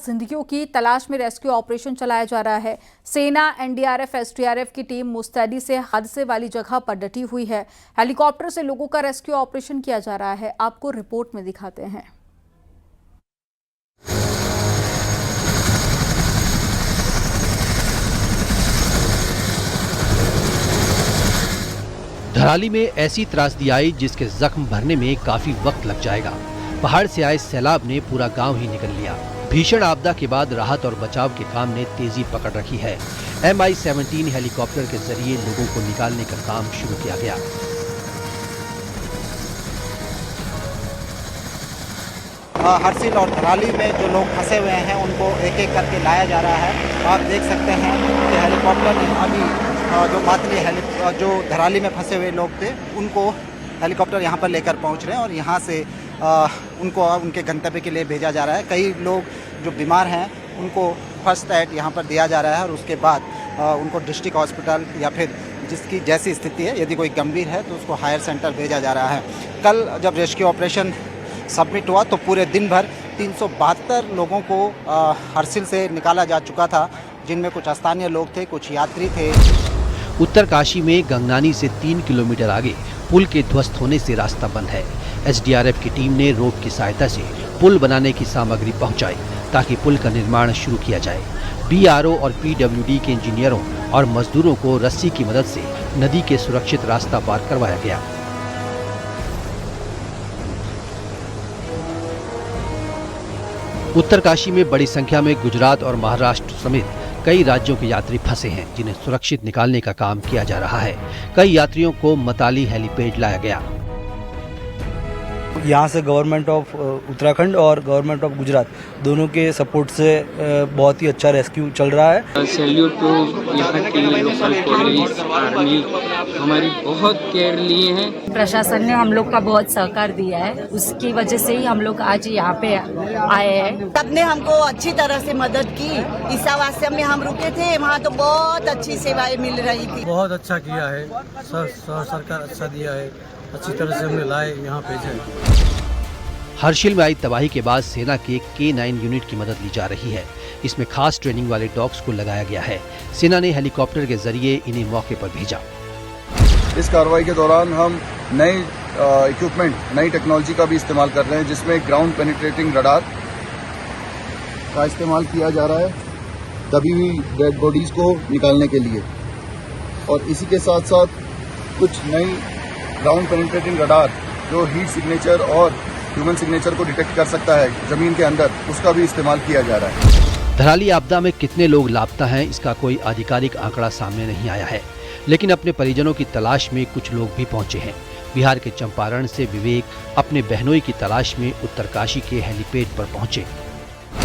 जिंदगियों की तलाश में रेस्क्यू ऑपरेशन चलाया जा रहा है। सेना, एनडीआरएफ, एसडीआरएफ की टीम मुस्तैदी से हादसे वाली जगह पर डटी हुई है। हेलीकॉप्टर से लोगों का रेस्क्यू ऑपरेशन किया जा रहा है। आपको रिपोर्ट में दिखाते हैं। धराली में ऐसी त्रासदी आई जिसके जख्म भरने में काफी वक्त लग जाएगा। पहाड़ से आए सैलाब ने पूरा गांव ही निगल लिया। भीषण आपदा के बाद राहत और बचाव के काम ने तेजी पकड़ रखी है। MI-17 हेलीकॉप्टर के जरिए लोगों को निकालने का काम शुरू किया गया। हरसिल और धराली में जो लोग फंसे हुए हैं उनको एक एक करके लाया जा रहा है। आप देख सकते हैं कि हेलीकॉप्टर अभी जो धराली में फंसे हुए लोग थे उनको हेलीकॉप्टर यहाँ पर लेकर पहुँच रहे हैं और यहाँ से उनको उनके गंतव्य के लिए भेजा जा रहा है। कई लोग जो बीमार हैं उनको फर्स्ट एड यहाँ पर दिया जा रहा है और उसके बाद उनको डिस्ट्रिक्ट हॉस्पिटल या फिर जिसकी जैसी स्थिति है, यदि कोई गंभीर है तो उसको हायर सेंटर भेजा जा रहा है। कल जब रेस्क्यू ऑपरेशन सबमिट हुआ तो पूरे दिन भर 372 लोगों को हरसिल से निकाला जा चुका था, जिनमें कुछ स्थानीय लोग थे, कुछ यात्री थे। उत्तरकाशी में गंगनानी से 3 किलोमीटर आगे पुल के ध्वस्त होने से रास्ता बंद है। SDRF की टीम ने रोप की सहायता से पुल बनाने की सामग्री पहुंचाई ताकि पुल का निर्माण शुरू किया जाए। BRO और PWD के इंजीनियरों और मजदूरों को रस्सी की मदद से नदी के सुरक्षित रास्ता पार करवाया गया। उत्तरकाशी में बड़ी संख्या में गुजरात और महाराष्ट्र समेत कई राज्यों के यात्री फंसे हैं, जिन्हें सुरक्षित निकालने का काम किया जा रहा है। कई यात्रियों को मताली हेलीपैड लाया गया। यहाँ से गवर्नमेंट ऑफ उत्तराखंड और गवर्नमेंट ऑफ गुजरात दोनों के सपोर्ट से बहुत ही अच्छा रेस्क्यू चल रहा है। सैल्यूट टू यहाँ की लोकल पुलिस, आर्मी हमारी बहुत केयर लिए हैं। प्रशासन ने हम लोग का बहुत सहकार दिया है, उसकी वजह से ही हम लोग आज यहाँ पे आए हैं। सबने हमको अच्छी तरह से मदद की। ईसावास्यम में हम रुके थे, वहाँ तो बहुत अच्छी सेवाएं मिल रही थी। बहुत अच्छा किया है, सरकार अच्छा दिया है, अच्छी तरह से हमें लाए यहाँ भेजे। हरसिल में आई तबाही के बाद सेना के K9 यूनिट की मदद ली जा रही है। इसमें खास ट्रेनिंग वाले डॉग्स को लगाया गया है। सेना ने हेलीकॉप्टर के जरिए इन्हें मौके पर भेजा। इस कार्रवाई के दौरान हम नई इक्विपमेंट, नई टेक्नोलॉजी का भी इस्तेमाल कर रहे हैं, जिसमें ग्राउंड पेनिट्रेटिंग रडार का इस्तेमाल किया जा रहा है दबी हुई डेड बॉडीज को निकालने के लिए। और इसी के साथ साथ कुछ नई ग्राउंड पेनिट्रेटिंग रडार जो हीट सिग्नेचर और ह्यूमन सिग्नेचर को डिटेक्ट कर सकता है जमीन के अंदर, उसका भी इस्तेमाल किया जा रहा है। धराली आपदा में कितने लोग लापता हैं, इसका कोई आधिकारिक आंकड़ा सामने नहीं आया है, लेकिन अपने परिजनों की तलाश में कुछ लोग भी पहुंचे हैं। बिहार के चंपारण से विवेक अपने बहनोई की तलाश में उत्तरकाशी के हेलीपैड पर पहुंचे।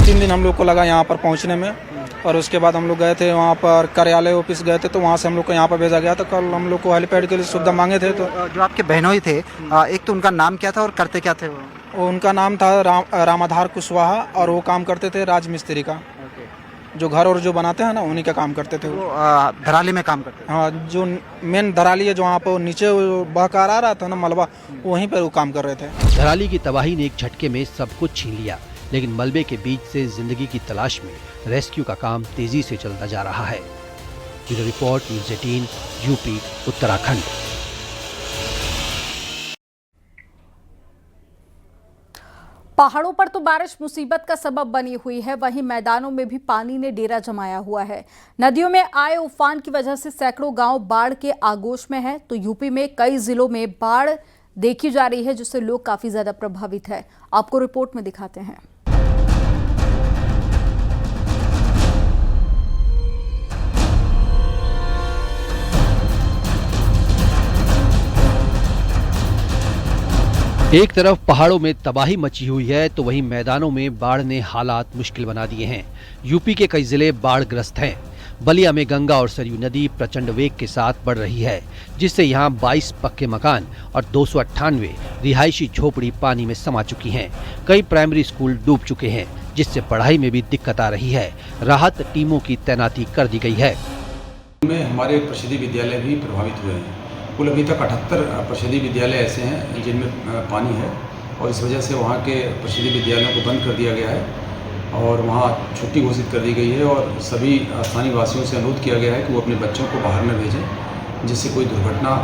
3 दिन हम लोग को लगा यहाँ पर पहुँचने में और उसके बाद हम लोग गए थे वहाँ पर कार्यालय ऑफिस गए थे, तो वहाँ से हम लोग को यहाँ पर भेजा गया। तो कल हम लोग को हेलीपैड के लिए सुविधा मांगे थे। तो जो आपके बहनोई थे, एक तो उनका नाम क्या था और करते क्या थे वो? उनका नाम था रामाधार कुशवाहा और वो काम करते थे राजमिस्त्री का। जो घर और जो बनाते हैं ना, उन्हीं का काम करते थे। वो धराली में काम करते? हाँ, जो मेन धराली है, जो वहाँ पर नीचे बहकार आ रहा था ना मलबा, वहीं पर वो काम कर रहे थे। धराली की तबाही ने एक झटके में सब कुछ छीन लिया, लेकिन मलबे के बीच से जिंदगी की तलाश में रेस्क्यू का काम तेजी से चलता जा रहा है। Bureau report, news 18, UP, Uttarakhand. पहाड़ों पर तो बारिश मुसीबत का सबब बनी हुई है, वहीं मैदानों में भी पानी ने डेरा जमाया हुआ है। नदियों में आए उफान की वजह से सैकड़ों गांव बाढ़ के आगोश में हैं, तो यूपी में कई जिलों में बाढ़ देखी जा रही है, जिससे लोग काफी ज्यादा प्रभावित है। आपको रिपोर्ट में दिखाते हैं। एक तरफ पहाड़ों में तबाही मची हुई है, तो वहीं मैदानों में बाढ़ ने हालात मुश्किल बना दिए हैं। यूपी के कई जिले बाढ़ग्रस्त हैं। बलिया में गंगा और सरयू नदी प्रचंड वेग के साथ बढ़ रही है, जिससे यहाँ 22 पक्के मकान और 298 रिहायशी झोपड़ी पानी में समा चुकी हैं। कई प्राइमरी स्कूल डूब चुके हैं, जिससे पढ़ाई में भी दिक्कत आ रही है। राहत टीमों की तैनाती कर दी गई है। हमारे प्रसिद्ध विद्यालय भी प्रभावित हुए हैं। कुल अभी तक 78 प्रसिद्ध विद्यालय ऐसे हैं जिनमें पानी है और इस वजह से वहाँ के प्रसिद्ध विद्यालयों को बंद कर दिया गया है। और वहाँ छुट्टी घोषित कर दी गई है और सभी स्थानीय वासियों से अनुरोध किया गया है कि वो अपने बच्चों को बाहर न भेजें, जिससे कोई दुर्घटना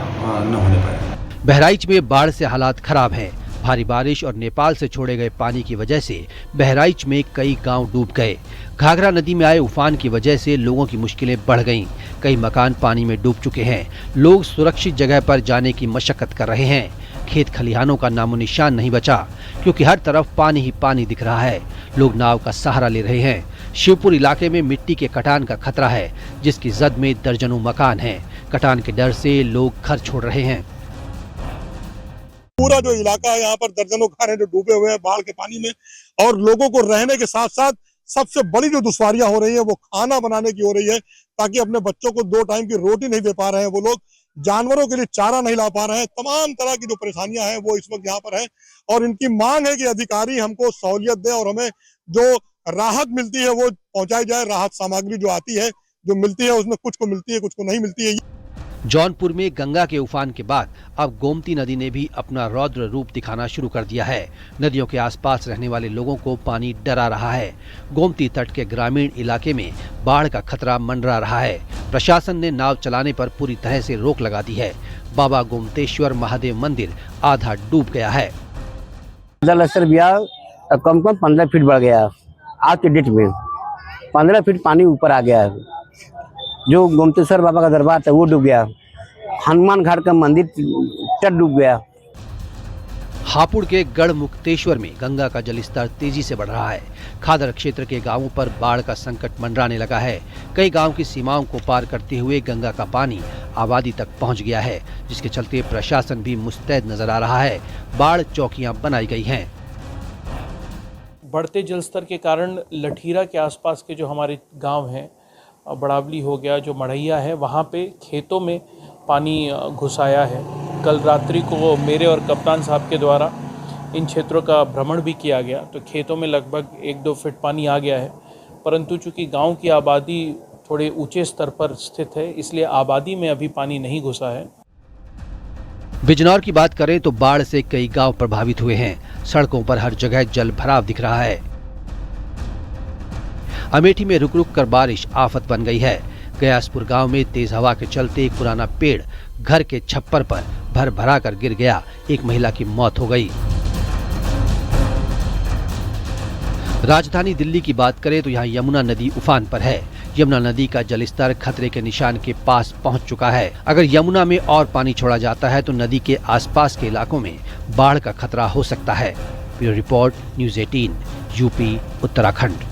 न होने पाए। बहराइच में बाढ़ से हालात खराब हैं। भारी बारिश और नेपाल से छोड़े गए पानी की वजह से बहराइच में कई गांव डूब गए। घाघरा नदी में आए उफान की वजह से लोगों की मुश्किलें बढ़ गईं। कई मकान पानी में डूब चुके हैं। लोग सुरक्षित जगह पर जाने की मशक्कत कर रहे हैं। खेत खलिहानों का नामो निशान नहीं बचा, क्योंकि हर तरफ पानी ही पानी दिख रहा है। लोग नाव का सहारा ले रहे हैं। शिवपुर इलाके में मिट्टी के कटान का खतरा है, जिसकी जद में दर्जनों मकान हैं। कटान के डर से लोग घर छोड़ रहे हैं। पूरा जो इलाका है यहाँ पर दर्जनों घर हैं जो डूबे हुए हैं बाढ़ के पानी में, और लोगों को रहने के साथ साथ सबसे बड़ी जो दुश्वारियां हो रही है वो खाना बनाने की हो रही है, ताकि अपने बच्चों को 2 टाइम की रोटी नहीं दे पा रहे हैं वो लोग, जानवरों के लिए चारा नहीं ला पा रहे हैं। तमाम तरह की जो परेशानियां हैं वो इस वक्त यहाँ पर है, और इनकी मांग है कि अधिकारी हमको सहूलियत दे और हमें जो राहत मिलती है वो पहुंचाई जाए। राहत सामग्री जो आती है, जो मिलती है, उसमें कुछ को मिलती है, कुछ को नहीं मिलती है। जौनपुर में गंगा के उफान के बाद अब गोमती नदी ने भी अपना रौद्र रूप दिखाना शुरू कर दिया है। नदियों के आसपास रहने वाले लोगों को पानी डरा रहा है। गोमती तट के ग्रामीण इलाके में बाढ़ का खतरा मंडरा रहा है। प्रशासन ने नाव चलाने पर पूरी तरह से रोक लगा दी है। बाबा गोमतेश्वर महादेव मंदिर आधा डूब गया है। कम 15 फीट बढ़ गया। आज के डेट में 15 फीट पानी ऊपर आ गया है। जो गोमतेश्वर बाबा का दरबार था वो डूब गया। हनुमान घाट का मंदिर तट डूब गया। हापुड़ के गढ़ मुक्तेश्वर में गंगा का जलस्तर तेजी से बढ़ रहा है। खादर क्षेत्र के गांवों पर बाढ़ का संकट मंडराने लगा है। कई गांव की सीमाओं को पार करते हुए गंगा का पानी आबादी तक पहुंच गया है, जिसके चलते प्रशासन भी मुस्तैद नजर आ रहा है। बाढ़ चौकियां बनाई गई हैं। बढ़ते जलस्तर के कारण लठीरा के आसपास के जो हमारे गांव हैं, बड़ावली हो गया, जो मढ़ैया है, वहाँ पे खेतों में पानी घुस आया है। कल रात्रि को मेरे और कप्तान साहब के द्वारा इन क्षेत्रों का भ्रमण भी किया गया, तो खेतों में लगभग 1-2 फीट पानी आ गया है। परंतु चूँकि गांव की आबादी थोड़े ऊंचे स्तर पर स्थित है, इसलिए आबादी में अभी पानी नहीं घुसा है। बिजनौर की बात करें तो बाढ़ से कई गांव प्रभावित हुए हैं। सड़कों पर हर जगह जल भराव दिख रहा है। अमेठी में रुक रुक कर बारिश आफत बन गई है। गयासपुर गांव में तेज हवा के चलते एक पुराना पेड़ घर के छप्पर पर भर भरा कर गिर गया। एक महिला की मौत हो गई। राजधानी दिल्ली की बात करें तो यहाँ यमुना नदी उफान पर है। यमुना नदी का जलस्तर खतरे के निशान के पास पहुंच चुका है। अगर यमुना में और पानी छोड़ा जाता है तो नदी के आसपास के इलाकों में बाढ़ का खतरा हो सकता है। Bureau report, news 18, UP, Uttarakhand.